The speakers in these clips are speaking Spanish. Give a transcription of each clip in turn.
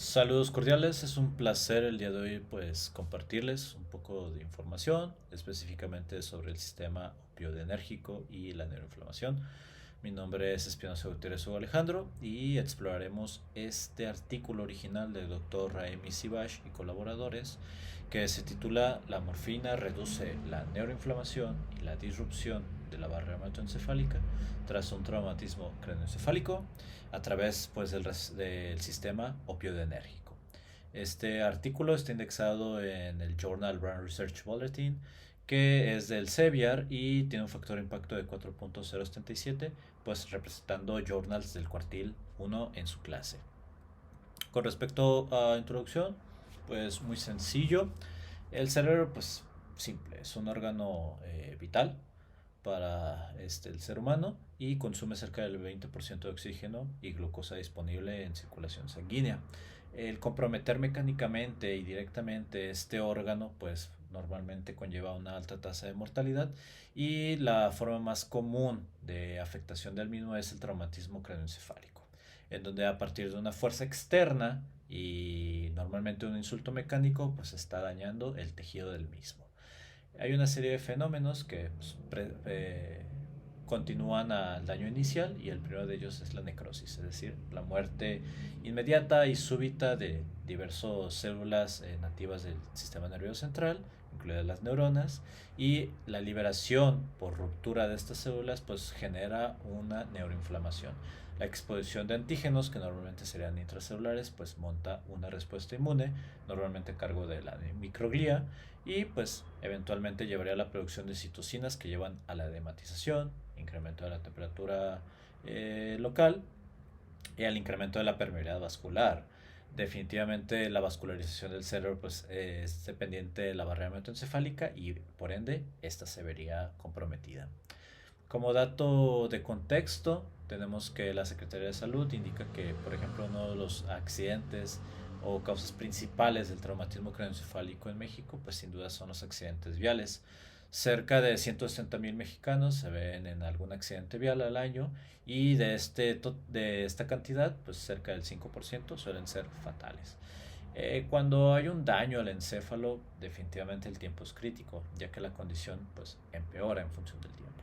Saludos cordiales, es un placer el día de hoy pues compartirles un poco de información específicamente sobre el sistema opioidérgico y la neuroinflamación. Mi nombre es Espinosa Gutiérrez Hugo Alejandro y exploraremos este artículo original del Dr. Raimi Sivash y colaboradores que se titula La morfina reduce la neuroinflamación y la disrupción de la barrera hematoencefálica tras un traumatismo craneoencefálico a través pues, del sistema opioidérgico. Este artículo está indexado en el Journal Brand Research Bulletin, que es del CEVIAR y tiene un factor de impacto de 4.077, pues representando journals del cuartil 1 en su clase. Con respecto a introducción, pues muy sencillo. El cerebro, pues simple, es un órgano vital para el ser humano y consume cerca del 20% de oxígeno y glucosa disponible en circulación sanguínea. El comprometer mecánicamente y directamente este órgano, pues normalmente conlleva una alta tasa de mortalidad y la forma más común de afectación del mismo es el traumatismo craneoencefálico, en donde a partir de una fuerza externa y normalmente un insulto mecánico, pues está dañando el tejido del mismo. Hay una serie de fenómenos que pues, continúan al daño inicial y el primero de ellos es la necrosis, es decir, la muerte inmediata y súbita de diversas células nativas del sistema nervioso central, incluidas las neuronas, y la liberación por ruptura de estas células pues genera una neuroinflamación. La exposición de antígenos, que normalmente serían intracelulares, pues monta una respuesta inmune, normalmente a cargo de la microglía, y pues eventualmente llevaría a la producción de citocinas que llevan a la edematización, incremento de la temperatura local y al incremento de la permeabilidad vascular. Definitivamente la vascularización del cerebro pues, es dependiente de la barrera hematoencefálica y por ende esta se vería comprometida. Como dato de contexto, tenemos que la Secretaría de Salud indica que, por ejemplo, uno de los accidentes o causas principales del traumatismo craneoencefálico en México, pues sin duda son los accidentes viales. Cerca de 160,000 mexicanos se ven en algún accidente vial al año y de esta cantidad, pues cerca del 5% suelen ser fatales. Cuando hay un daño al encéfalo, definitivamente el tiempo es crítico, ya que la condición pues empeora en función del tiempo.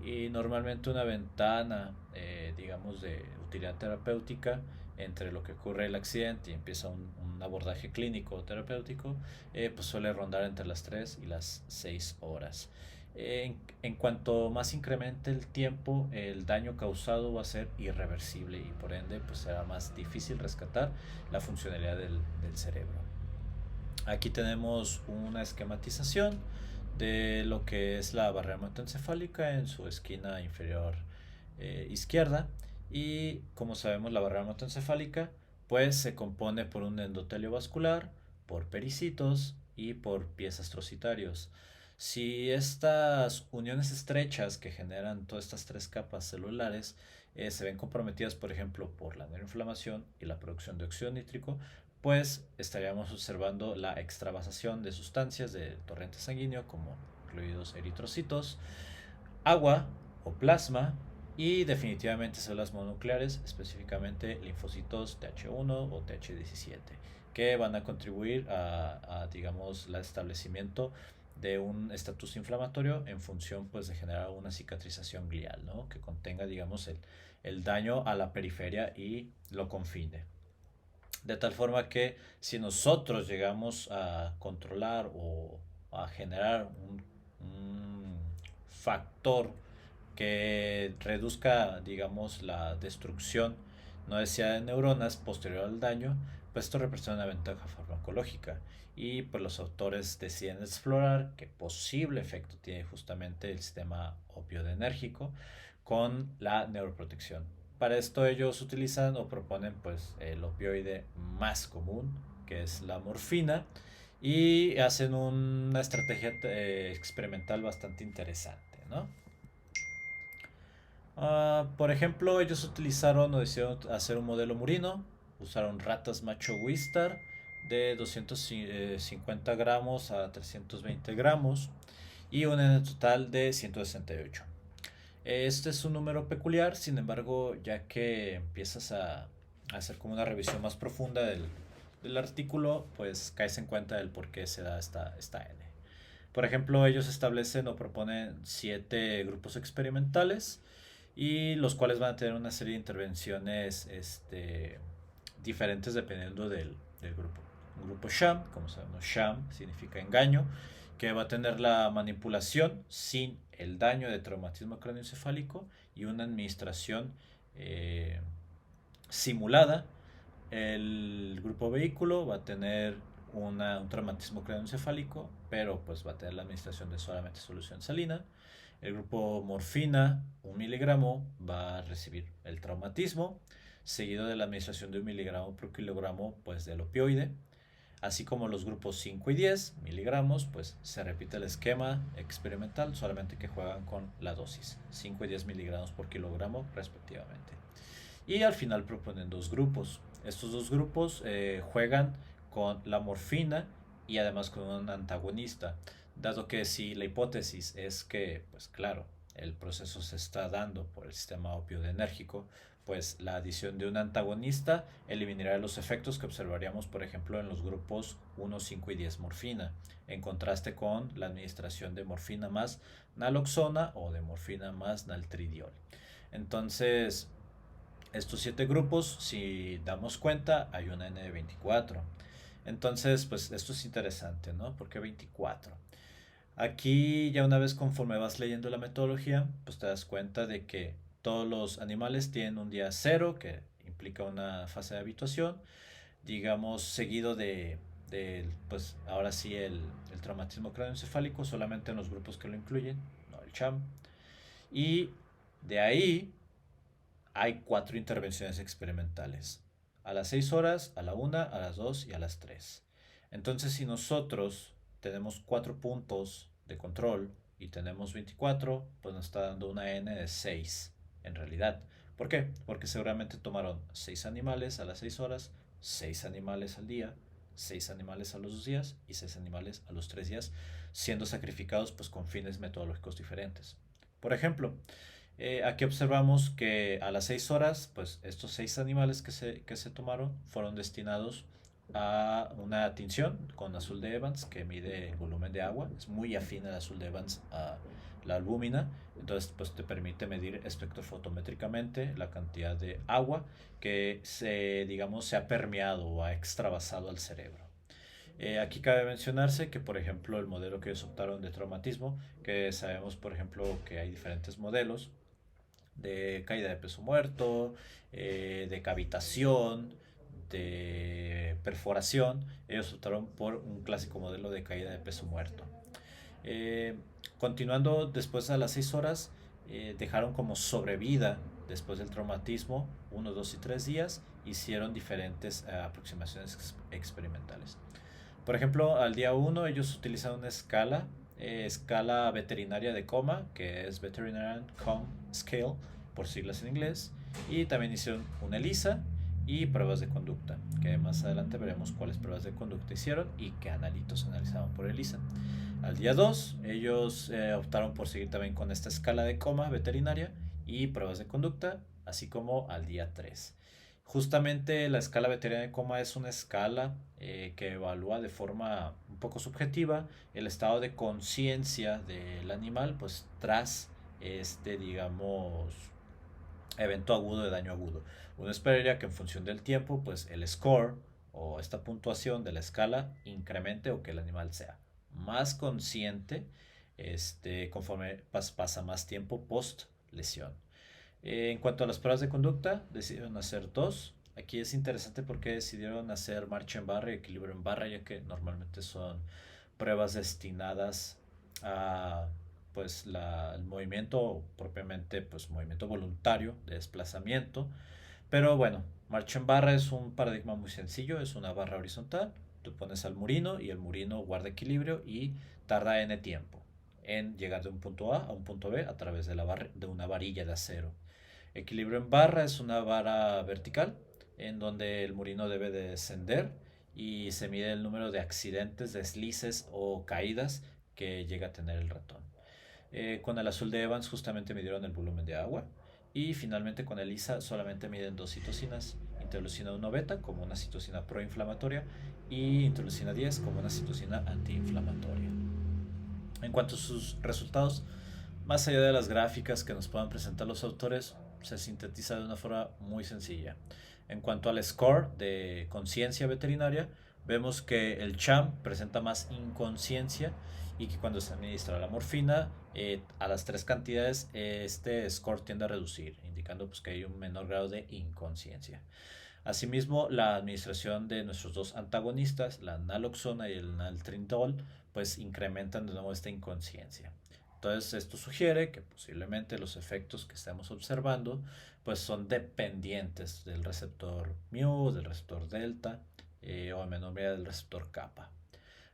Y normalmente una ventana, digamos, de utilidad terapéutica entre lo que ocurre el accidente y empieza un abordaje clínico terapéutico, pues suele rondar entre las 3 y las 6 horas. En cuanto más incremente el tiempo, el daño causado va a ser irreversible y por ende pues será más difícil rescatar la funcionalidad del cerebro. Aquí tenemos una esquematización de lo que es la barrera hematoencefálica en su esquina inferior izquierda. Y como sabemos, la barrera hematoencefálica pues se compone por un endotelio vascular, por pericitos y por pies astrocitarios. Si estas uniones estrechas que generan todas estas tres capas celulares se ven comprometidas, por ejemplo, por la neuroinflamación y la producción de óxido nítrico, pues estaríamos observando la extravasación de sustancias del torrente sanguíneo como incluidos eritrocitos, agua o plasma y definitivamente células mononucleares, específicamente linfocitos Th1 o Th17, que van a contribuir a digamos, el establecimiento de un estatus inflamatorio en función pues de generar una cicatrización glial, ¿no? Que contenga digamos el daño a la periferia y lo confine. De tal forma que si nosotros llegamos a controlar o a generar un factor que reduzca, digamos, la destrucción no deseada de neuronas posterior al daño, pues esto representa una ventaja farmacológica. Y pues los autores deciden explorar qué posible efecto tiene justamente el sistema opioidérgico con la neuroprotección. Para esto ellos utilizan o proponen pues el opioide más común, que es la morfina, y hacen una estrategia experimental bastante interesante, ¿no? Por ejemplo, ellos utilizaron o decidieron hacer un modelo murino, usaron ratas macho Wistar de 250 gramos a 320 gramos y un N total de 168. Este es un número peculiar, sin embargo, ya que empiezas a hacer como una revisión más profunda del artículo, pues caes en cuenta del por qué se da esta N. Por ejemplo, ellos establecen o proponen 7 grupos experimentales y los cuales van a tener una serie de intervenciones diferentes dependiendo del grupo. Un grupo sham, como sabemos, sham significa engaño, que va a tener la manipulación sin el daño de traumatismo craneoencefálico y una administración eh, simulada. El grupo vehículo va a tener un traumatismo craneoencefálico, pero pues va a tener la administración de solamente solución salina. El grupo morfina, 1 miligramo, va a recibir el traumatismo, seguido de la administración de 1 miligramo por kilogramo pues, del opioide. Así como los grupos 5 y 10 miligramos, pues se repite el esquema experimental, solamente que juegan con la dosis, 5 y 10 miligramos por kilogramo respectivamente. Y al final proponen 2 grupos. Estos 2 grupos juegan con la morfina y además con un antagonista, dado que si la hipótesis es que, pues claro, el proceso se está dando por el sistema opioidérgico, pues la adición de un antagonista eliminará los efectos que observaríamos, por ejemplo, en los grupos 1, 5 y 10 morfina, en contraste con la administración de morfina más naloxona o de morfina más naltridiol. Entonces, estos 7 grupos, si damos cuenta, hay una N de 24. Entonces, pues esto es interesante, ¿no? ¿Por qué 24? Aquí ya una vez conforme vas leyendo la metodología, pues te das cuenta de que todos los animales tienen un día cero, que implica una fase de habituación, digamos, seguido pues ahora sí, el traumatismo craneoencefálico, solamente en los grupos que lo incluyen, no el CHAM. Y de ahí hay 4 intervenciones experimentales. A las 6 horas, a la 1, a las 2 y a las 3. Entonces, si nosotros tenemos 4 puntos de control y tenemos 24, pues nos está dando una N de 6 en realidad. ¿Por qué? Porque seguramente tomaron 6 animales a las 6 horas, 6 animales al día, 6 animales a los 2 días y 6 animales a los 3 días, siendo sacrificados pues con fines metodológicos diferentes. Por ejemplo, aquí observamos que a las 6 horas, pues estos 6 animales que se tomaron fueron destinados a una tinción con azul de Evans que mide el volumen de agua. Es muy afín el azul de Evans a la albúmina. Entonces, pues te permite medir espectrofotométricamente la cantidad de agua que digamos, se ha permeado o ha extravasado al cerebro. Aquí cabe mencionarse que, por ejemplo, el modelo que ellos optaron de traumatismo, que sabemos, por ejemplo, que hay diferentes modelos, de caída de peso muerto, de cavitación, de perforación. Ellos optaron por un clásico modelo de caída de peso muerto. Eh, Continuando después a las 6 horas, dejaron como sobrevida después del traumatismo 1, 2 y 3 días. Hicieron diferentes aproximaciones experimentales. Por ejemplo, al día 1 ellos utilizan una escala veterinaria de coma, que es Veterinarian Coma Scale, por siglas en inglés, y también hicieron una ELISA y pruebas de conducta, que más adelante veremos cuáles pruebas de conducta hicieron y qué analitos analizaban por ELISA. Al día 2 ellos optaron por seguir también con esta escala de coma veterinaria y pruebas de conducta, así como al día 3. Justamente la escala veterinaria de coma es una escala que evalúa de forma un poco subjetiva el estado de conciencia del animal, pues tras digamos, evento agudo de daño agudo. Uno esperaría que en función del tiempo, pues el score o esta puntuación de la escala incremente o que el animal sea más consciente conforme pasa más tiempo post lesión. En cuanto a las pruebas de conducta, decidieron hacer 2. Aquí es interesante porque decidieron hacer marcha en barra y equilibrio en barra, ya que normalmente son pruebas destinadas a pues el movimiento propiamente, pues movimiento voluntario de desplazamiento. Pero bueno, marcha en barra es un paradigma muy sencillo, es una barra horizontal. Tú pones al murino y el murino guarda equilibrio y tarda n tiempo en llegar de un punto A a un punto B a través de una varilla de acero. Equilibrio en barra es una vara vertical en donde el murino debe de descender y se mide el número de accidentes, deslices o caídas que llega a tener el ratón. Con el azul de Evans justamente midieron el volumen de agua y finalmente con el ISA solamente miden 2 citocinas interleucina 1 beta como una citocina proinflamatoria y interleucina 10 como una citocina antiinflamatoria. En cuanto a sus resultados, más allá de las gráficas que nos puedan presentar los autores, se sintetiza de una forma muy sencilla. En cuanto al score de conciencia veterinaria, vemos que el CHAM presenta más inconsciencia y que cuando se administra la morfina a las 3 cantidades, este score tiende a reducir, indicando pues, que hay un menor grado de inconsciencia. Asimismo, la administración de nuestros dos antagonistas, la naloxona y el naltrindol, pues incrementan de nuevo esta inconsciencia. Entonces, esto sugiere que posiblemente los efectos que estamos observando pues son dependientes del receptor mu, del receptor delta o en menor medida del receptor kappa.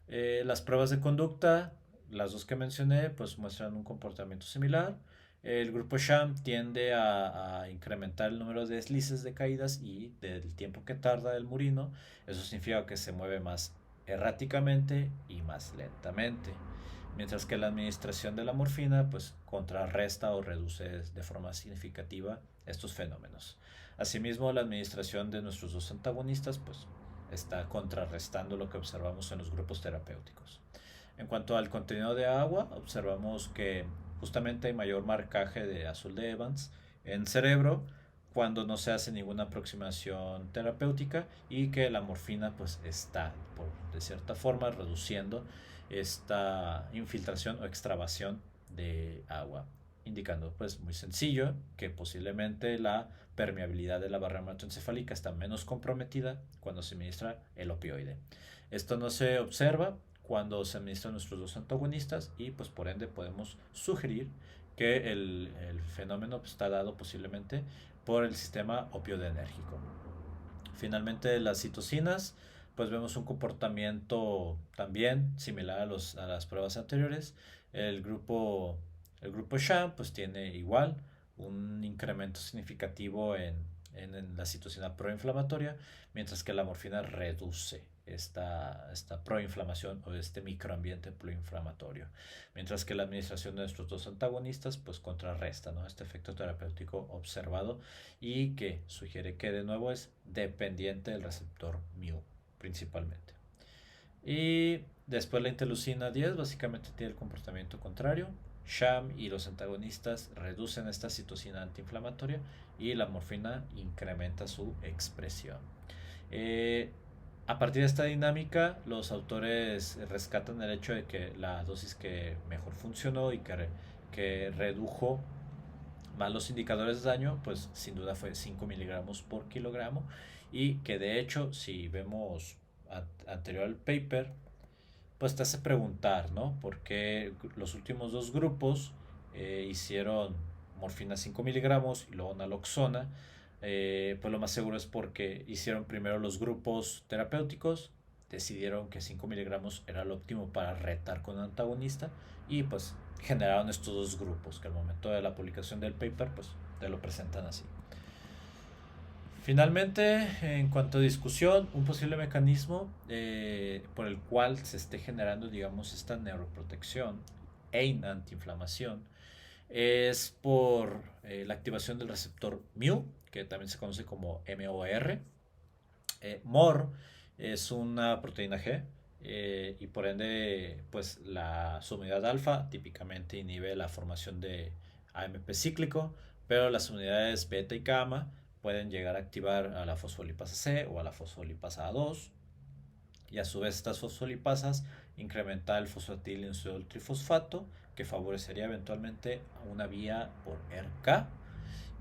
Las pruebas de conducta, las dos que mencioné, pues muestran un comportamiento similar. El grupo Sham tiende a incrementar el número de deslices de caídas y del tiempo que tarda el murino. Eso significa que se mueve más erráticamente y más lentamente. Mientras que la administración de la morfina pues contrarresta o reduce de forma significativa estos fenómenos. Asimismo, la administración de nuestros dos antagonistas pues está contrarrestando lo que observamos en los grupos terapéuticos. En cuanto al contenido de agua, observamos que justamente hay mayor marcaje de azul de Evans en cerebro cuando no se hace ninguna aproximación terapéutica y que la morfina pues está de cierta forma reduciendo esta infiltración o extravasación de agua, indicando pues muy sencillo que posiblemente la permeabilidad de la barrera hematoencefálica está menos comprometida cuando se administra el opioide. Esto no se observa cuando se administran nuestros dos antagonistas y pues por ende podemos sugerir que el fenómeno está dado posiblemente por el sistema opioidérgico. Finalmente, las citocinas, pues vemos un comportamiento también similar a las pruebas anteriores. El grupo Sham pues tiene igual un incremento significativo en la citocina proinflamatoria, mientras que la morfina reduce esta proinflamación o este microambiente proinflamatorio, mientras que la administración de nuestros dos antagonistas pues contrarresta, ¿no?, este efecto terapéutico observado y que sugiere que de nuevo es dependiente del receptor mu principalmente. Y después la interleucina 10 básicamente tiene el comportamiento contrario. Sham y los antagonistas reducen esta citocina antiinflamatoria y la morfina incrementa su expresión. A partir de esta dinámica, los autores rescatan el hecho de que la dosis que mejor funcionó y que redujo más los indicadores de daño, pues sin duda fue 5 miligramos por kilogramo, y que de hecho, si vemos anterior al paper, pues te hace preguntar, ¿no? ¿Por qué los últimos dos grupos hicieron morfina 5 miligramos y luego naloxona? Pues lo más seguro es porque hicieron primero los grupos terapéuticos, decidieron que 5 miligramos era lo óptimo para retar con un antagonista y pues generaron estos dos grupos que al momento de la publicación del paper pues te lo presentan así. Finalmente, en cuanto a discusión, un posible mecanismo por el cual se esté generando, digamos, esta neuroprotección e antiinflamación es por la activación del receptor mu, que también se conoce como MOR. MOR es una proteína G y por ende, pues la subunidad alfa típicamente inhibe la formación de AMP cíclico, pero las unidades beta y gamma pueden llegar a activar a la fosfolipasa C o a la fosfolipasa A2 y a su vez estas fosfolipasas incrementar el fosfatilinsudol trifosfato que favorecería eventualmente una vía por ERK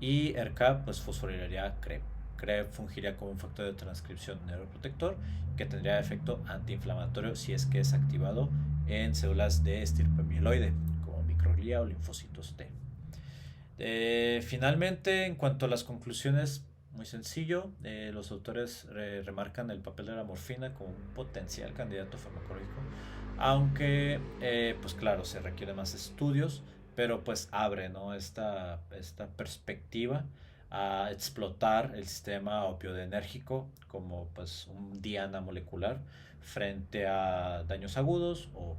y ERK pues fosforilaría CREB. CREB fungiría como un factor de transcripción neuroprotector que tendría efecto antiinflamatorio si es que es activado en células de estirpe mieloide como microglia o linfocitos T. Finalmente, en cuanto a las conclusiones, muy sencillo, los autores remarcan el papel de la morfina como un potencial candidato farmacológico, aunque pues claro, se requieren más estudios, pero pues abre, ¿no?, esta perspectiva a explotar el sistema opioidérgico como pues un diana molecular frente a daños agudos o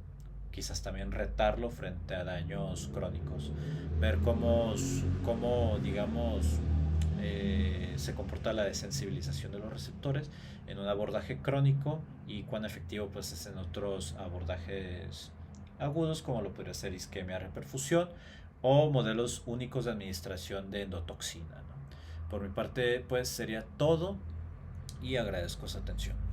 quizás también retarlo frente a daños crónicos, ver cómo digamos, se comporta la desensibilización de los receptores en un abordaje crónico y cuán efectivo pues es en otros abordajes agudos como lo podría ser isquemia reperfusión o modelos únicos de administración de endotoxina, ¿no? Por mi parte pues sería todo y agradezco su atención.